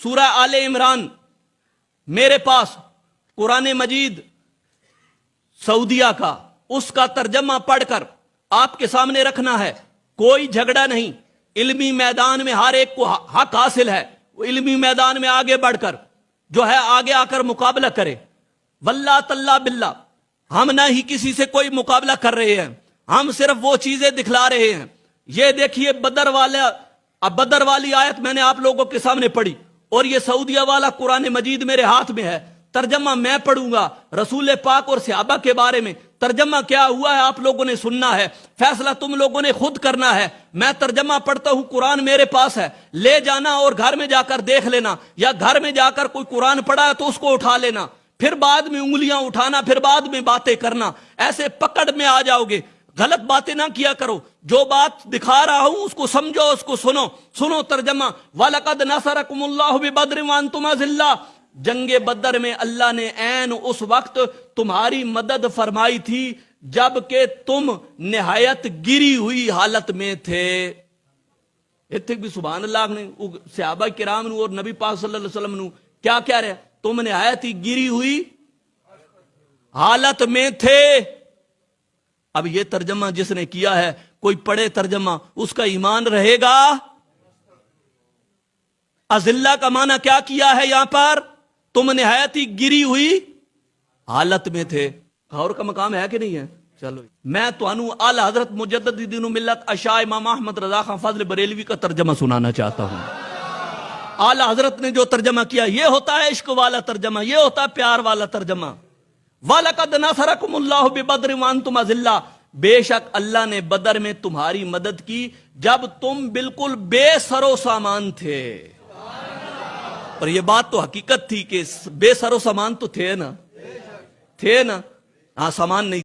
سورہ آل عمران میرے پاس قرآن مجید سعودیہ کا اس کا ترجمہ پڑھ کر آپ کے سامنے رکھنا ہے. کوئی جھگڑا نہیں. علمی میدان میں ہر ایک کو حق حاصل ہے. وہ علمی میدان میں آگے بڑھ کر جو ہے آگے آ کر مقابلہ کرے. واللہ تاللہ باللہ ہم نہ ہی کسی سے کوئی مقابلہ کر رہے ہیں. ہم صرف وہ چیزیں دکھلا رہے ہیں. یہ دیکھیے بدر والی آیت میں نے آپ لوگوں کے سامنے پڑھی اور یہ سعودیہ والا قرآن مجید میرے ہاتھ میں ہے. ترجمہ میں پڑھوں گا رسول پاک اور صحابہ کے بارے میں. ترجمہ کیا ہوا ہے آپ لوگوں نے سننا ہے. فیصلہ تم لوگوں نے خود کرنا ہے. میں ترجمہ پڑھتا ہوں, قرآن میرے پاس ہے, لے جانا اور گھر میں جا کر دیکھ لینا, یا گھر میں جا کر کوئی قرآن پڑھا ہے تو اس کو اٹھا لینا, پھر بعد میں انگلیاں اٹھانا, پھر بعد میں باتیں کرنا. ایسے پکڑ میں آ جاؤ گے. غلط باتیں نہ کیا کرو. جو بات دکھا رہا ہوں اس کو سمجھو, اس کو سنو ترجمہ. وَلَقَدْ نَصَرَكُمُ اللَّهُ بِبَدْرٍ وَأَنْتُمْ أَذِلَّةٌ. جنگ بدر میں اللہ نے عین اس وقت تمہاری مدد فرمائی تھی جب کہ تم نہایت گری ہوئی حالت میں تھے. اتنے بھی سبحان اللہ نے صحابہ کرام نو اور نبی پاک صلی اللہ علیہ وسلم نو کیا کہہ رہے, تم نہایت ہی گری ہوئی حالت میں تھے. اب یہ ترجمہ جس نے کیا ہے, کوئی پڑھے ترجمہ, اس کا ایمان رہے گا. اذلہ کا معنی کیا کیا ہے یہاں پر, تم نہایت ہی گری ہوئی حالت میں تھے. غور کا مقام ہے کہ نہیں ہے؟ چلو میں توانو اعلی حضرت مجدد دین و ملت اشاع امام احمد رضا خان فضل بریلوی کا ترجمہ سنانا چاہتا ہوں. اعلی حضرت نے جو ترجمہ کیا یہ ہوتا ہے عشق والا ترجمہ, یہ ہوتا ہے پیار والا ترجمہ. وَلَقَدْ نَصَرَكُمُ اللَّهُ بِبَدْرٍ وَأَنْتُمْ أَذِلَّةٌ. بے شک اللہ نے بدر میں تمہاری مدد کی جب تم بالکل بے سر و سامان تھے. اور یہ بات تو حقیقت تھی کہ بے سر و سامان تو تھے نا, ہاں سامان نہیں